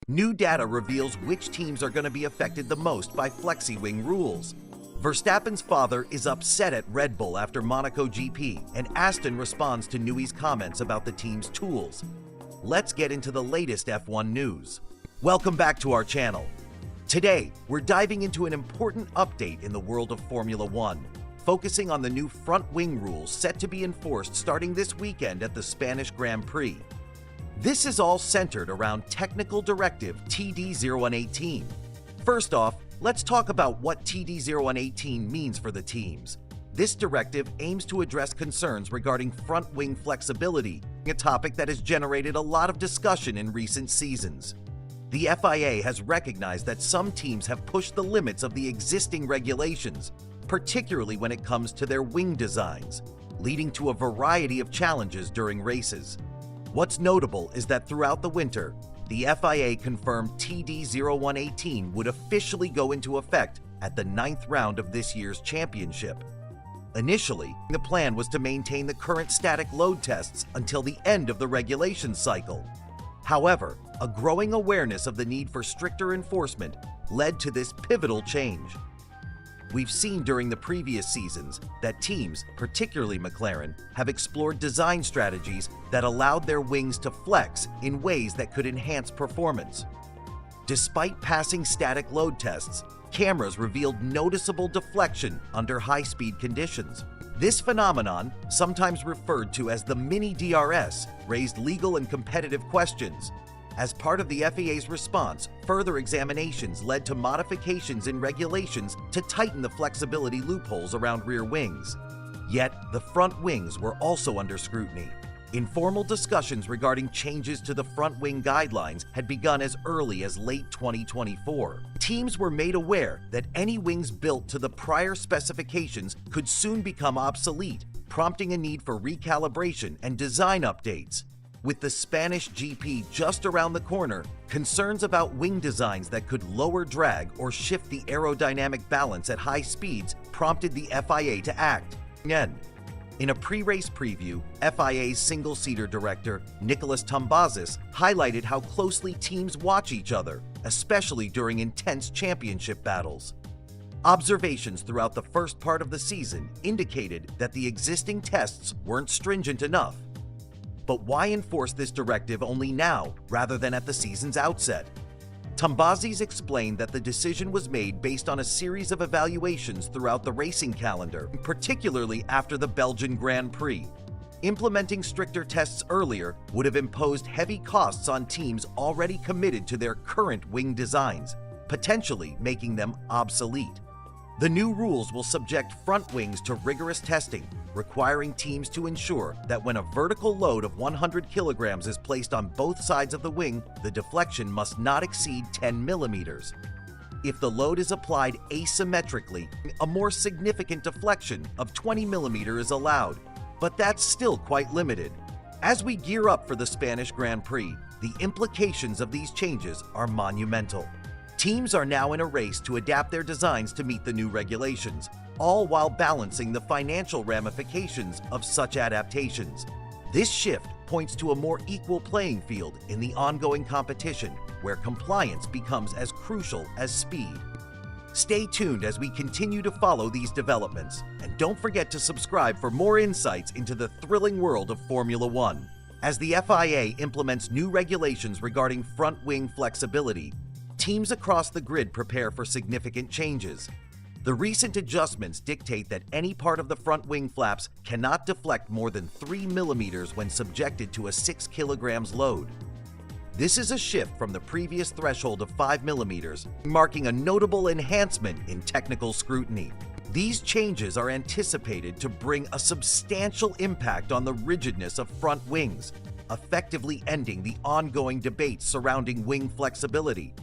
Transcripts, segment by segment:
New data reveals which teams are going to be affected the most by Flexi-Wing rules. Verstappen's father is upset at Red Bull after Monaco GP, and Aston responds to Newey's comments about the team's tools. Let's get into the latest F1 news. Welcome back to our channel. Today, we're diving into an important update in the world of Formula One, focusing on the new front wing rules set to be enforced starting this weekend at the Spanish Grand Prix. This is all centered around Technical Directive TD0118. First off, let's talk about what TD0118 means for the teams. This directive aims to address concerns regarding front wing flexibility, a topic that has generated a lot of discussion in recent seasons. The FIA has recognized that some teams have pushed the limits of the existing regulations, particularly when it comes to their wing designs, leading to a variety of challenges during races. What's notable is that throughout the winter, the FIA confirmed TD0118 would officially go into effect at the 9th round of this year's championship. Initially, the plan was to maintain the current static load tests until the end of the regulation cycle. However, a growing awareness of the need for stricter enforcement led to this pivotal change. We've seen during the previous seasons that teams, particularly McLaren, have explored design strategies that allowed their wings to flex in ways that could enhance performance. Despite passing static load tests, cameras revealed noticeable deflection under high-speed conditions. This phenomenon, sometimes referred to as the mini DRS, raised legal and competitive questions. As part of the FIA's response, further examinations led to modifications in regulations to tighten the flexibility loopholes around rear wings. Yet, the front wings were also under scrutiny. Informal discussions regarding changes to the front wing guidelines had begun as early as late 2024. Teams were made aware that any wings built to the prior specifications could soon become obsolete, prompting a need for recalibration and design updates. With the Spanish GP just around the corner, concerns about wing designs that could lower drag or shift the aerodynamic balance at high speeds prompted the FIA to act. In a pre-race preview, FIA's single-seater director, Nicolas Tombazis, highlighted how closely teams watch each other, especially during intense championship battles. Observations throughout the first part of the season indicated that the existing tests weren't stringent enough. But why enforce this directive only now, rather than at the season's outset? Tombazis explained that the decision was made based on a series of evaluations throughout the racing calendar, particularly after the Belgian Grand Prix. Implementing stricter tests earlier would have imposed heavy costs on teams already committed to their current wing designs, potentially making them obsolete. The new rules will subject front wings to rigorous testing, requiring teams to ensure that when a vertical load of 100 kilograms is placed on both sides of the wing, the deflection must not exceed 10 millimeters. If the load is applied asymmetrically, a more significant deflection of 20 millimeters is allowed, but that's still quite limited. As we gear up for the Spanish Grand Prix, the implications of these changes are monumental. Teams are now in a race to adapt their designs to meet the new regulations, all while balancing the financial ramifications of such adaptations. This shift points to a more equal playing field in the ongoing competition, where compliance becomes as crucial as speed. Stay tuned as we continue to follow these developments, and don't forget to subscribe for more insights into the thrilling world of Formula One. As the FIA implements new regulations regarding front wing flexibility, teams across the grid prepare for significant changes. The recent adjustments dictate that any part of the front wing flaps cannot deflect more than 3 millimeters when subjected to a 6 kilograms load. This is a shift from the previous threshold of 5 millimeters, marking a notable enhancement in technical scrutiny. These changes are anticipated to bring a substantial impact on the rigidness of front wings, effectively ending the ongoing debates surrounding wing flexibility.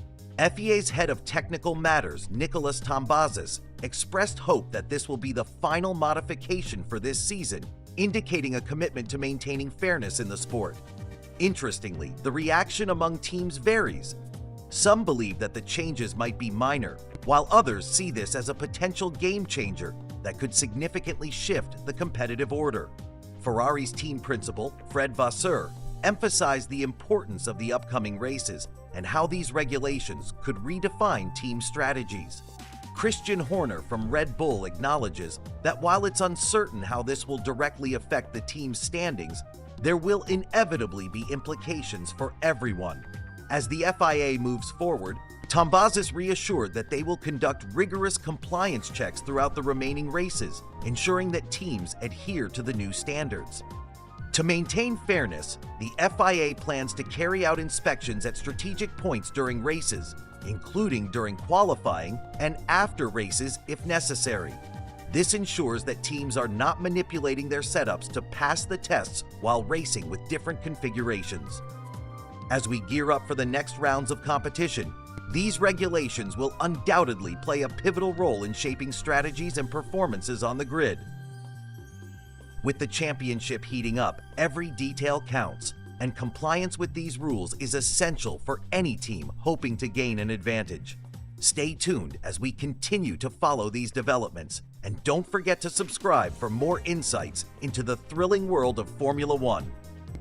FIA's head of technical matters, Nicolas Tombazis, expressed hope that this will be the final modification for this season, indicating a commitment to maintaining fairness in the sport. Interestingly, the reaction among teams varies. Some believe that the changes might be minor, while others see this as a potential game changer that could significantly shift the competitive order. Ferrari's team principal, Fred Vasseur, emphasized the importance of the upcoming races and how these regulations could redefine team strategies. Christian Horner from Red Bull acknowledges that while it's uncertain how this will directly affect the team's standings, there will inevitably be implications for everyone. As the FIA moves forward, Tombazis reassured that they will conduct rigorous compliance checks throughout the remaining races, ensuring that teams adhere to the new standards. To maintain fairness, the FIA plans to carry out inspections at strategic points during races, including during qualifying and after races if necessary. This ensures that teams are not manipulating their setups to pass the tests while racing with different configurations. As we gear up for the next rounds of competition, these regulations will undoubtedly play a pivotal role in shaping strategies and performances on the grid. With the championship heating up, every detail counts, and compliance with these rules is essential for any team hoping to gain an advantage. Stay tuned as we continue to follow these developments, and don't forget to subscribe for more insights into the thrilling world of Formula One.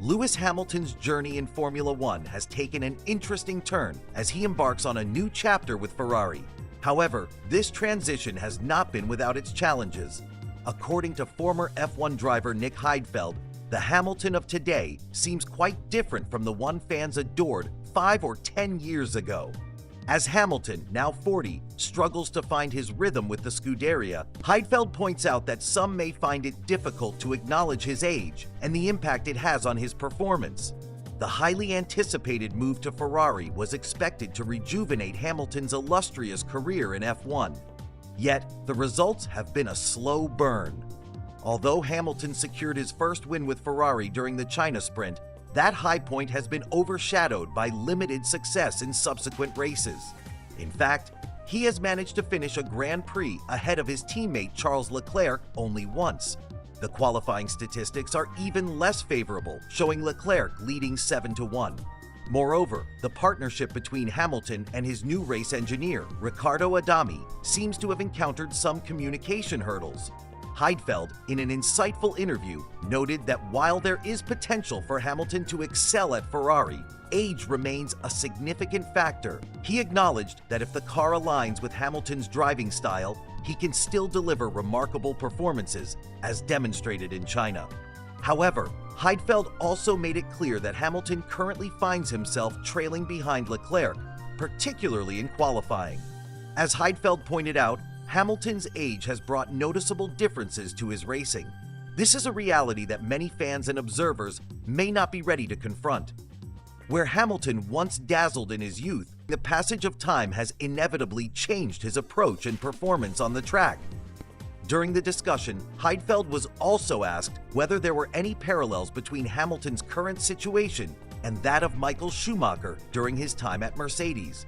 Lewis Hamilton's journey in Formula One has taken an interesting turn as he embarks on a new chapter with Ferrari. However, this transition has not been without its challenges. According to former F1 driver Nick Heidfeld, the Hamilton of today seems quite different from the one fans adored 5 or 10 years ago. As Hamilton, now 40, struggles to find his rhythm with the Scuderia, Heidfeld points out that some may find it difficult to acknowledge his age and the impact it has on his performance. The highly anticipated move to Ferrari was expected to rejuvenate Hamilton's illustrious career in F1. Yet, the results have been a slow burn. Although Hamilton secured his first win with Ferrari during the China sprint, that high point has been overshadowed by limited success in subsequent races. In fact, he has managed to finish a Grand Prix ahead of his teammate Charles Leclerc only once. The qualifying statistics are even less favorable, showing Leclerc leading 7-1. Moreover, the partnership between Hamilton and his new race engineer, Riccardo Adami, seems to have encountered some communication hurdles. Heidfeld, in an insightful interview, noted that while there is potential for Hamilton to excel at Ferrari, age remains a significant factor. He acknowledged that if the car aligns with Hamilton's driving style, he can still deliver remarkable performances, as demonstrated in China. However, Heidfeld also made it clear that Hamilton currently finds himself trailing behind Leclerc, particularly in qualifying. As Heidfeld pointed out, Hamilton's age has brought noticeable differences to his racing. This is a reality that many fans and observers may not be ready to confront. Where Hamilton once dazzled in his youth, the passage of time has inevitably changed his approach and performance on the track. During the discussion, Heidfeld was also asked whether there were any parallels between Hamilton's current situation and that of Michael Schumacher during his time at Mercedes.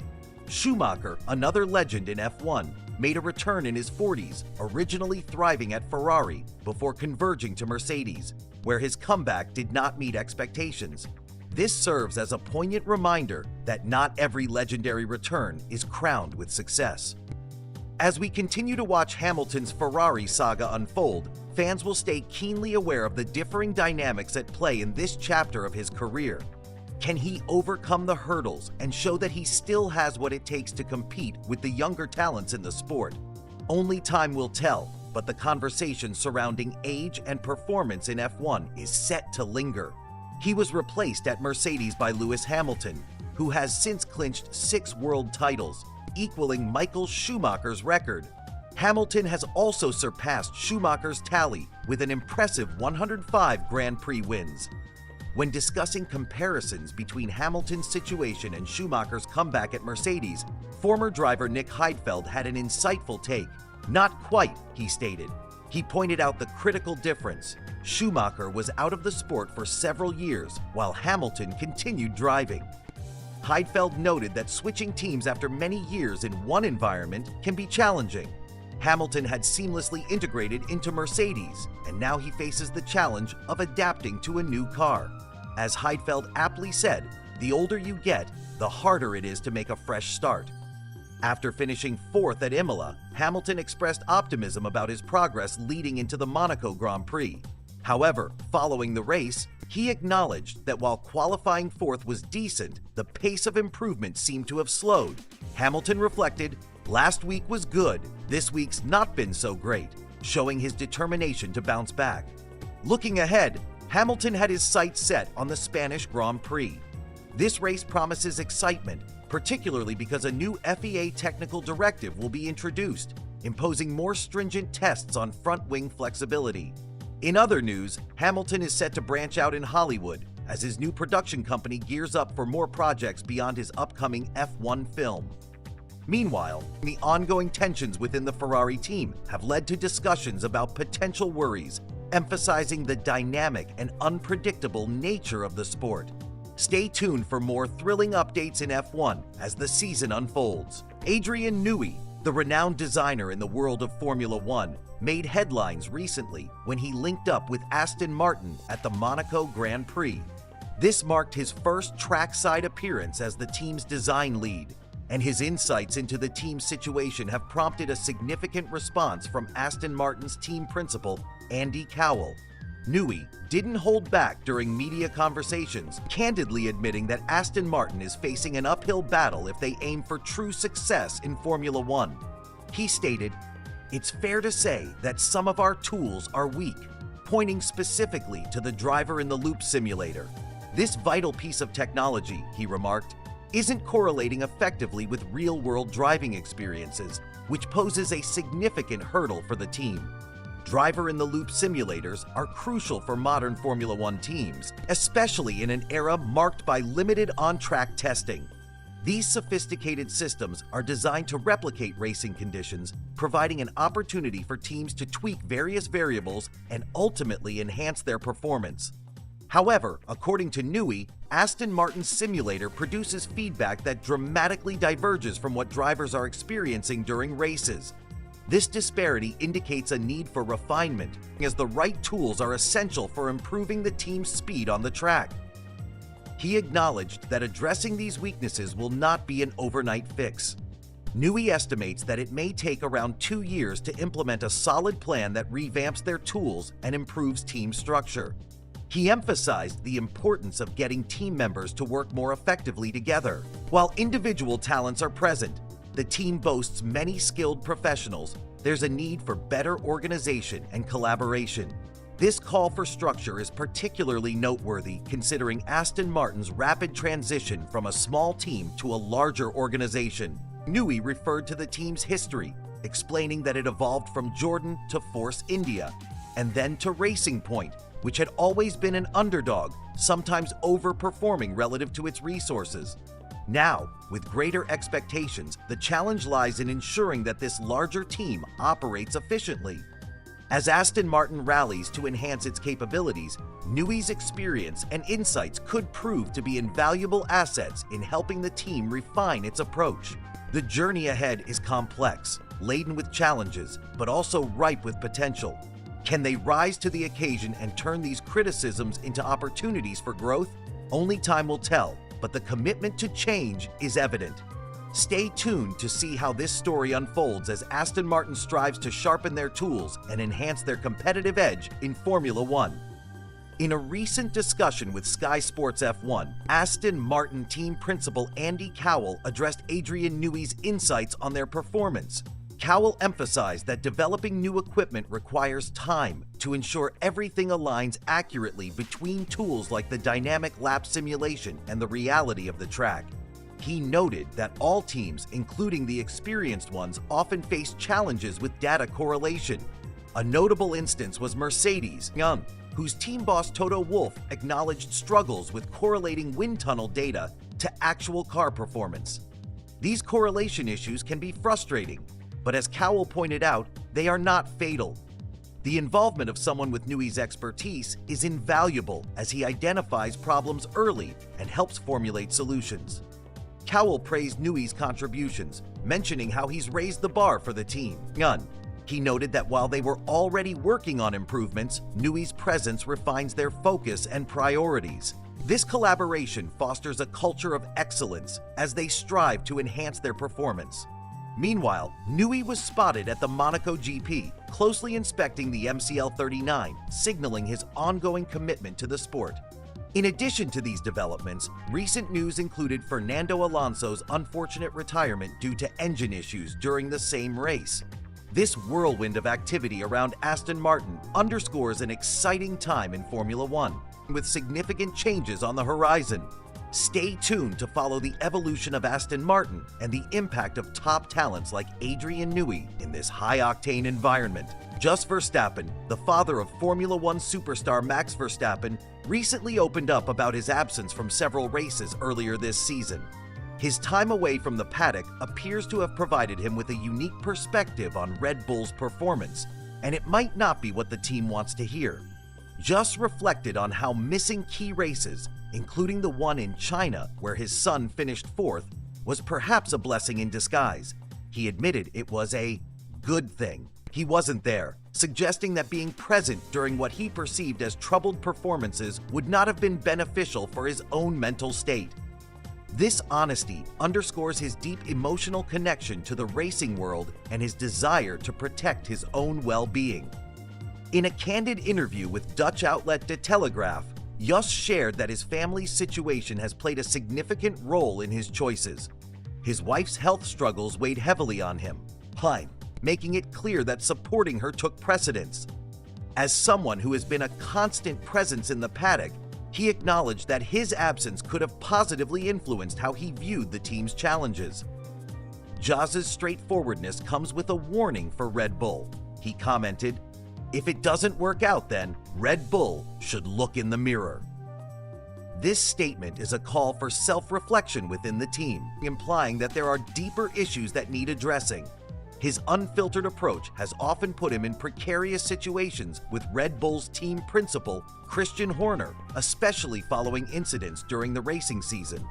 Schumacher, another legend in F1, made a return in his 40s, originally thriving at Ferrari before converging to Mercedes, where his comeback did not meet expectations. This serves as a poignant reminder that not every legendary return is crowned with success. As we continue to watch Hamilton's Ferrari saga unfold, fans will stay keenly aware of the differing dynamics at play in this chapter of his career. Can he overcome the hurdles and show that he still has what it takes to compete with the younger talents in the sport? Only time will tell, but the conversation surrounding age and performance in F1 is set to linger. He was replaced at Mercedes by Lewis Hamilton, who has since clinched 6 world titles, equaling Michael Schumacher's record. Hamilton has also surpassed Schumacher's tally with an impressive 105 Grand Prix wins. When discussing comparisons between Hamilton's situation and Schumacher's comeback at Mercedes, former driver Nick Heidfeld had an insightful take. "Not quite," he stated. He pointed out the critical difference. Schumacher was out of the sport for several years, while Hamilton continued driving. Heidfeld noted that switching teams after many years in one environment can be challenging. Hamilton had seamlessly integrated into Mercedes, and now he faces the challenge of adapting to a new car. As Heidfeld aptly said, the older you get, the harder it is to make a fresh start. After finishing 4th at Imola, Hamilton expressed optimism about his progress leading into the Monaco Grand Prix. However, following the race, He acknowledged that while qualifying fourth was decent, the pace of improvement seemed to have slowed. Hamilton reflected, "Last week was good, this week's not been so great," showing his determination to bounce back. Looking ahead, Hamilton had his sights set on the Spanish Grand Prix. This race promises excitement, particularly because a new FEA technical directive will be introduced, imposing more stringent tests on front-wing flexibility. In other news, Hamilton is set to branch out in Hollywood as his new production company gears up for more projects beyond his upcoming F1 film. Meanwhile, the ongoing tensions within the Ferrari team have led to discussions about potential worries, emphasizing the dynamic and unpredictable nature of the sport. Stay tuned for more thrilling updates in F1 as the season unfolds. Adrian Newey, the renowned designer in the world of Formula One, made headlines recently when he linked up with Aston Martin at the Monaco Grand Prix. This marked his first trackside appearance as the team's design lead, and his insights into the team's situation have prompted a significant response from Aston Martin's team principal, Andy Cowell. Newey didn't hold back during media conversations, candidly admitting that Aston Martin is facing an uphill battle if they aim for true success in Formula One. He stated, "It's fair to say that some of our tools are weak," pointing specifically to the driver-in-the-loop simulator. "This vital piece of technology," he remarked, "isn't correlating effectively with real-world driving experiences, which poses a significant hurdle for the team." Driver-in-the-loop simulators are crucial for modern Formula One teams, especially in an era marked by limited on-track testing. These sophisticated systems are designed to replicate racing conditions, providing an opportunity for teams to tweak various variables and ultimately enhance their performance. However, according to Newey, Aston Martin's simulator produces feedback that dramatically diverges from what drivers are experiencing during races. This disparity indicates a need for refinement, as the right tools are essential for improving the team's speed on the track. He acknowledged that addressing these weaknesses will not be an overnight fix. Newey estimates that it may take around 2 years to implement a solid plan that revamps their tools and improves team structure. He emphasized the importance of getting team members to work more effectively together. While individual talents are present, the team boasts many skilled professionals. There's a need for better organization and collaboration. This call for structure is particularly noteworthy considering Aston Martin's rapid transition from a small team to a larger organization. Newey referred to the team's history, explaining that it evolved from Jordan to Force India, and then to Racing Point, which had always been an underdog, sometimes overperforming relative to its resources. Now, with greater expectations, the challenge lies in ensuring that this larger team operates efficiently. As Aston Martin rallies to enhance its capabilities, Newey's experience and insights could prove to be invaluable assets in helping the team refine its approach. The journey ahead is complex, laden with challenges, but also ripe with potential. Can they rise to the occasion and turn these criticisms into opportunities for growth? Only time will tell, but the commitment to change is evident. Stay tuned to see how this story unfolds as Aston Martin strives to sharpen their tools and enhance their competitive edge in Formula One. In a recent discussion with Sky Sports F1, Aston Martin team principal Andy Cowell addressed Adrian Newey's insights on their performance. Cowell emphasized that developing new equipment requires time to ensure everything aligns accurately between tools like the dynamic lap simulation and the reality of the track. He noted that all teams, including the experienced ones, often face challenges with data correlation. A notable instance was Mercedes, whose team boss Toto Wolff acknowledged struggles with correlating wind tunnel data to actual car performance. These correlation issues can be frustrating, but as Cowell pointed out, they are not fatal. The involvement of someone with Newey's expertise is invaluable as he identifies problems early and helps formulate solutions. Cowell praised Newey's contributions, mentioning how he's raised the bar for the team. He noted that while they were already working on improvements, Newey's presence refines their focus and priorities. This collaboration fosters a culture of excellence as they strive to enhance their performance. Meanwhile, Newey was spotted at the Monaco GP, closely inspecting the MCL-39, signaling his ongoing commitment to the sport. In addition to these developments, recent news included Fernando Alonso's unfortunate retirement due to engine issues during the same race. This whirlwind of activity around Aston Martin underscores an exciting time in Formula One, with significant changes on the horizon. Stay tuned to follow the evolution of Aston Martin and the impact of top talents like Adrian Newey in this high-octane environment. Jos Verstappen, the father of Formula One superstar Max Verstappen, recently opened up about his absence from several races earlier this season. His time away from the paddock appears to have provided him with a unique perspective on Red Bull's performance, and it might not be what the team wants to hear. Jos reflected on how missing key races, including the one in China where his son finished fourth, was perhaps a blessing in disguise. He admitted it was a good thing he wasn't there, suggesting that being present during what he perceived as troubled performances would not have been beneficial for his own mental state. This honesty underscores his deep emotional connection to the racing world and his desire to protect his own well-being. In a candid interview with Dutch outlet De Telegraaf, Jos shared that his family's situation has played a significant role in his choices. His wife's health struggles weighed heavily on him, making it clear that supporting her took precedence. As someone who has been a constant presence in the paddock, he acknowledged that his absence could have positively influenced how he viewed the team's challenges. Jos's straightforwardness comes with a warning for Red Bull. He commented, "If it doesn't work out, then Red Bull should look in the mirror." This statement is a call for self-reflection within the team, implying that there are deeper issues that need addressing. His unfiltered approach has often put him in precarious situations with Red Bull's team principal, Christian Horner, especially following incidents during the racing season.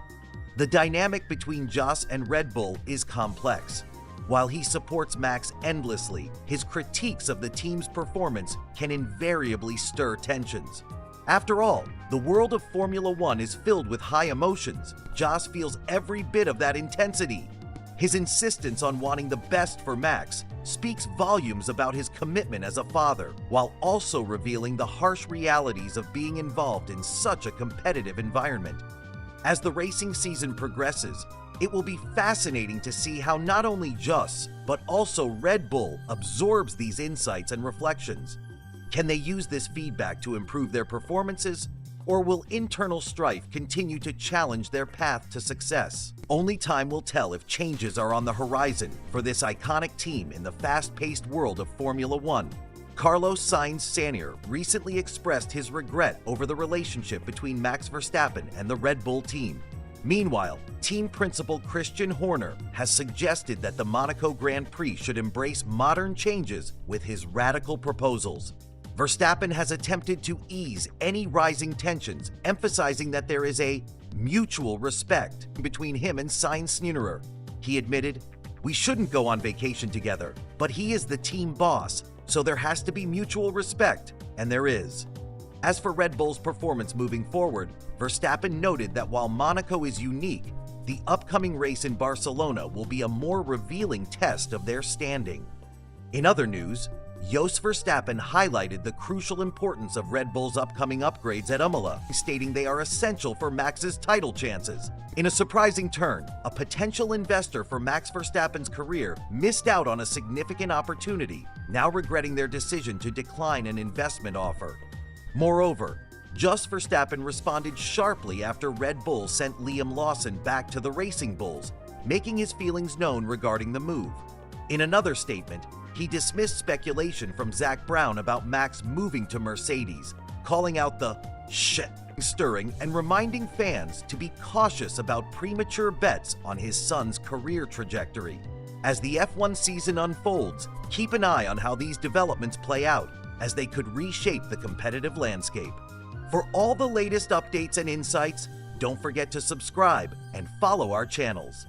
The dynamic between Jos and Red Bull is complex. While he supports Max endlessly, his critiques of the team's performance can invariably stir tensions. After all, the world of Formula One is filled with high emotions. Jos feels every bit of that intensity. His insistence on wanting the best for Max speaks volumes about his commitment as a father, while also revealing the harsh realities of being involved in such a competitive environment. As the racing season progresses, it will be fascinating to see how not only Jos, but also Red Bull absorbs these insights and reflections. Can they use this feedback to improve their performances, or will internal strife continue to challenge their path to success? Only time will tell if changes are on the horizon for this iconic team in the fast-paced world of Formula One. Carlos Sainz Sr. recently expressed his regret over the relationship between Max Verstappen and the Red Bull team. Meanwhile, team principal Christian Horner has suggested that the Monaco Grand Prix should embrace modern changes with his radical proposals. Verstappen has attempted to ease any rising tensions, emphasizing that there is a mutual respect between him and Sainz Sr. He admitted, "We shouldn't go on vacation together, but he is the team boss, so there has to be mutual respect, and there is." As for Red Bull's performance moving forward, Verstappen noted that while Monaco is unique, the upcoming race in Barcelona will be a more revealing test of their standing. In other news, Jos Verstappen highlighted the crucial importance of Red Bull's upcoming upgrades at Imola, stating they are essential for Max's title chances. In a surprising turn, a potential investor for Max Verstappen's career missed out on a significant opportunity, now regretting their decision to decline an investment offer. Moreover, Jos Verstappen responded sharply after Red Bull sent Liam Lawson back to the Racing Bulls, making his feelings known regarding the move. In another statement, he dismissed speculation from Zak Brown about Max moving to Mercedes, calling out the shit stirring and reminding fans to be cautious about premature bets on his son's career trajectory. As the F1 season unfolds, keep an eye on how these developments play out, as they could reshape the competitive landscape. For all the latest updates and insights, don't forget to subscribe and follow our channels.